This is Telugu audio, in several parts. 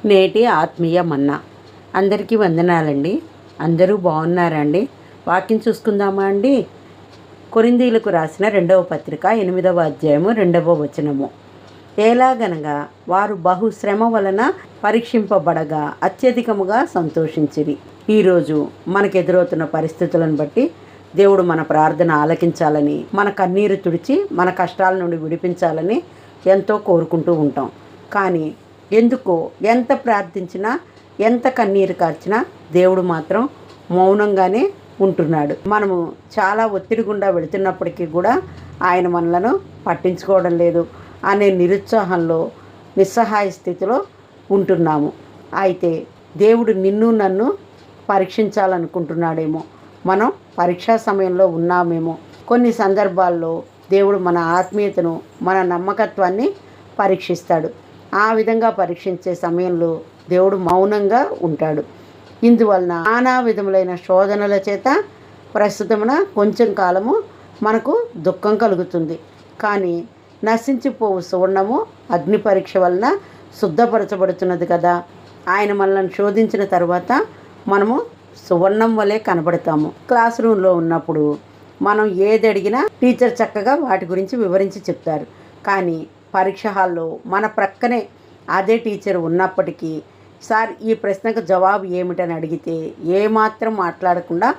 నేటి ఆత్మీయ మన్నా. అందరికీ వందనాలండి. అందరూ బాగున్నారా అండి? వాక్యం చూసుకుందామా అండి? కొరింథీయులకు రాసిన 2వ పత్రిక 8వ అధ్యాయము 2వ వచనము. ఎలాగనగా వారు బహుశ్రమ వలన పరీక్షింపబడగా అత్యధికముగా సంతోషించిరి. ఈరోజు మనకు ఎదురవుతున్న పరిస్థితులను బట్టి దేవుడు మన ప్రార్థన ఆలకించాలని, మన కన్నీరు తుడిచి మన కష్టాల నుండి విడిపించాలని ఎంతో కోరుకుంటూ ఉంటాం. కానీ ఎందుకో ఎంత ప్రార్థించినా, ఎంత కన్నీరు కార్చినా దేవుడు మాత్రం మౌనంగానే ఉంటున్నాడు. మనము చాలా ఒత్తిడి గుండా వెళుతున్నప్పటికీ కూడా ఆయన మనలను పట్టించుకోవడం లేదు అనే నిరుత్సాహంలో, నిస్సహాయ స్థితిలో ఉంటున్నాము. అయితే దేవుడు నిన్ను నన్ను పరీక్షించాలనుకుంటున్నాడేమో, మనం పరీక్షా సమయంలో ఉన్నామేమో. కొన్ని సందర్భాల్లో దేవుడు మన ఆత్మీయతను, మన నమ్మకత్వాన్ని పరీక్షిస్తాడు. ఆ విధంగా పరీక్షించే సమయంలో దేవుడు మౌనంగా ఉంటాడు. ఇందువలన నానా విధములైన శోధనల చేత ప్రస్తుతమున కొంచెం కాలము మనకు దుఃఖం కలుగుతుంది. కానీ నశించిపోవు సువర్ణము అగ్ని పరీక్ష వలన శుద్ధపరచబడుతున్నది కదా. ఆయన మనల్ని శోధించిన తర్వాత మనము సువర్ణం వలె కనబడతాము. క్లాస్ రూమ్లో ఉన్నప్పుడు మనం ఏది అడిగినా టీచర్ చక్కగా వాటి గురించి వివరించి చెప్తారు. కానీ పరీక్ష హాల్లో మన ప్రక్కనే అదే టీచర్ ఉన్నప్పటికీ, సార్ ఈ ప్రశ్నకు జవాబు ఏమిటని అడిగితే ఏమాత్రం మాట్లాడకుండా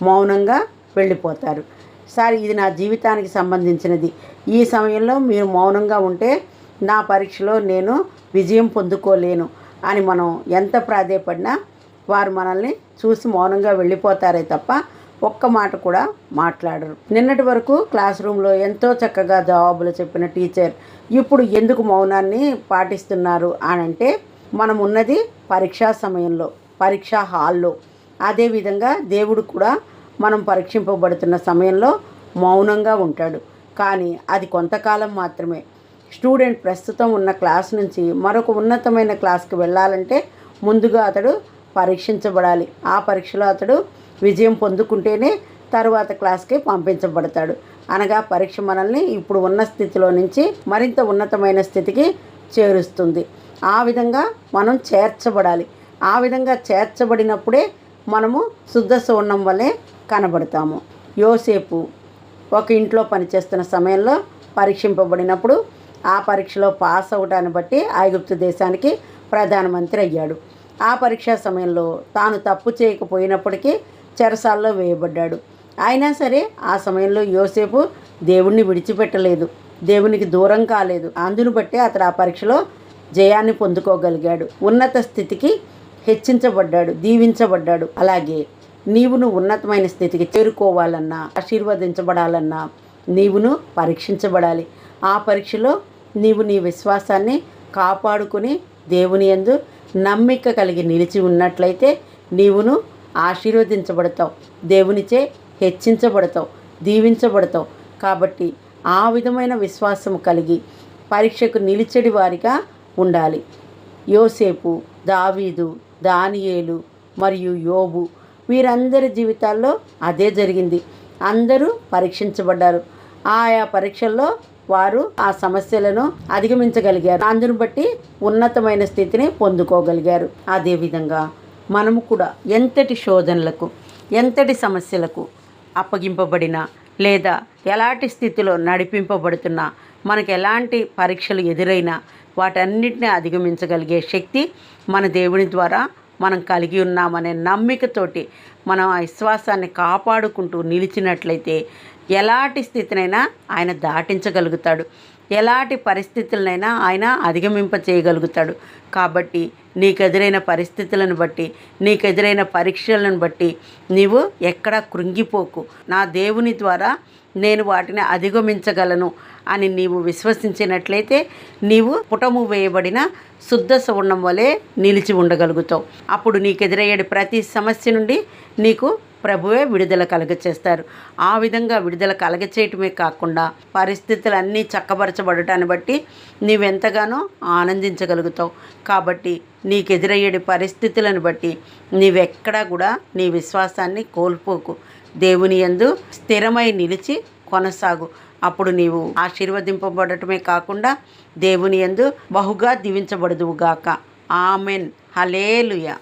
మౌనంగా వెళ్ళిపోతారు. సార్ ఇది నా జీవితానికి సంబంధించినది, ఈ సమయంలో మీరు మౌనంగా ఉంటే నా పరీక్షలో నేను విజయం పొందుకోలేను అని మనం ఎంత ప్రాధేయపడినా వారు మనల్ని చూసి మౌనంగా వెళ్ళిపోతారే తప్ప ఒక్క మాట కూడా మాట్లాడరు. నిన్నటి వరకు క్లాస్ రూమ్లో ఎంతో చక్కగా జవాబులు చెప్పిన టీచర్ ఇప్పుడు ఎందుకు మౌనాన్ని పాటిస్తున్నారు అని అంటే, మనం ఉన్నది పరీక్షా సమయంలో, పరీక్షా హాల్లో. అదేవిధంగా దేవుడు కూడా మనం పరీక్షింపబడుతున్న సమయంలో మౌనంగా ఉంటాడు. కానీ అది కొంతకాలం మాత్రమే. స్టూడెంట్ ప్రస్తుతం ఉన్న క్లాస్ నుంచి మరొక ఉన్నతమైన క్లాస్కి వెళ్ళాలంటే ముందుగా అతడు పరీక్షించబడాలి. ఆ పరీక్షలో అతడు విజయం పొందుకుంటేనే తరువాత క్లాస్కి పంపించబడతాడు. అనగా పరీక్ష మనల్ని ఇప్పుడు ఉన్న స్థితిలో నుంచి మరింత ఉన్నతమైన స్థితికి చేరుస్తుంది. ఆ విధంగా మనం చేర్చబడాలి. ఆ విధంగా చేర్చబడినప్పుడే మనము శుద్ధ సువర్ణం వలె కనబడతాము. యోసేపు ఒక ఇంట్లో పనిచేస్తున్న సమయంలో పరీక్షింపబడినప్పుడు ఆ పరీక్షలో పాస్ అవడాన్ని బట్టి ఐగుప్తు దేశానికి ప్రధానమంత్రి అయ్యాడు. ఆ పరీక్షా సమయంలో తాను తప్పు చేయకపోయినప్పటికీ చెరసాల్లో వేయబడ్డాడు. అయినా సరే ఆ సమయంలో యోసేపు దేవుణ్ణి విడిచిపెట్టలేదు, దేవునికి దూరం కాలేదు. అందును బట్టి అతడు ఆ పరీక్షలో జయాన్ని పొందుకోగలిగాడు. ఉన్నత స్థితికి హెచ్చించబడ్డాడు, దీవించబడ్డాడు. అలాగే నువ్వు ఉన్నతమైన స్థితికి చేరుకోవాలన్నా, ఆశీర్వదించబడాలన్నా నీవును పరీక్షించబడాలి. ఆ పరీక్షలో నీవు నీ విశ్వాసాన్ని కాపాడుకుని దేవుని యందు నమ్మిక కలిగి నిలిచి ఉన్నట్లయితే నీవును ఆశీర్వదించబడతావు, దేవునిచే హెచ్చించబడతావు, దీవించబడతావు. కాబట్టి ఆ విధమైన విశ్వాసం కలిగి పరీక్షకు నిలిచెడి వారిగా ఉండాలి. యోసేపు, దావీదు, దానియేలు మరియు యోబు వీరందరి జీవితాల్లో అదే జరిగింది. అందరూ పరీక్షించబడ్డారు. ఆయా పరీక్షల్లో వారు ఆ సమస్యలను అధిగమించగలిగారు. అందును బట్టి ఉన్నతమైన స్థితిని పొందుకోగలిగారు. అదేవిధంగా మనము కూడా ఎంతటి శోధనలకు, ఎంతటి సమస్యలకు అప్పగింపబడినా లేదా ఎలాంటి స్థితిలో నడిపింపబడుతున్నా, మనకు ఎలాంటి పరీక్షలు ఎదురైనా వాటన్నిటిని అధిగమించగలిగే శక్తి మన దేవుని ద్వారా మనం కలిగి ఉన్నామనే నమ్మికతోటి మనం ఆ విశ్వాసాన్ని కాపాడుకుంటూ నిలిచినట్లయితే ఎలాంటి స్థితినైనా ఆయన దాటించగలుగుతాడు, ఎలాంటి పరిస్థితులనైనా ఆయన అధిగమింప చేయగలుగుతాడు. కాబట్టి నీకు ఎదురైన పరిస్థితులను బట్టి, నీకు ఎదురైన పరీక్షలను బట్టి నీవు ఎక్కడా కృంగిపోకు. నా దేవుని ద్వారా నేను వాటిని అధిగమించగలను అని నీవు విశ్వసించినట్లయితే నీవు పుటము వేయబడిన శుద్ధ సువర్ణం వలె నిలిచి ఉండగలుగుతావు. అప్పుడు నీకు ఎదురయ్యే ప్రతి సమస్య నుండి నీకు ప్రభువే విడుదల కలగచేస్తారు. ఆ విధంగా విడుదల కలగచేయటమే కాకుండా పరిస్థితులన్నీ చక్కబరచబడటాన్ని బట్టి నీవెంతగానో ఆనందించగలుగుతావు. కాబట్టి నీకు ఎదురయ్యే పరిస్థితులను బట్టి నీవెక్కడా కూడా నీ విశ్వాసాన్ని కోల్పోకు. దేవుని యందు స్థిరమై నిలిచి కొనసాగు. అప్పుడు నీవు ఆశీర్వదింపబడటమే కాకుండా దేవుని యందు బహుగా దీవించబడుదువుగాక. ఆమెన్. హల్లెలూయా.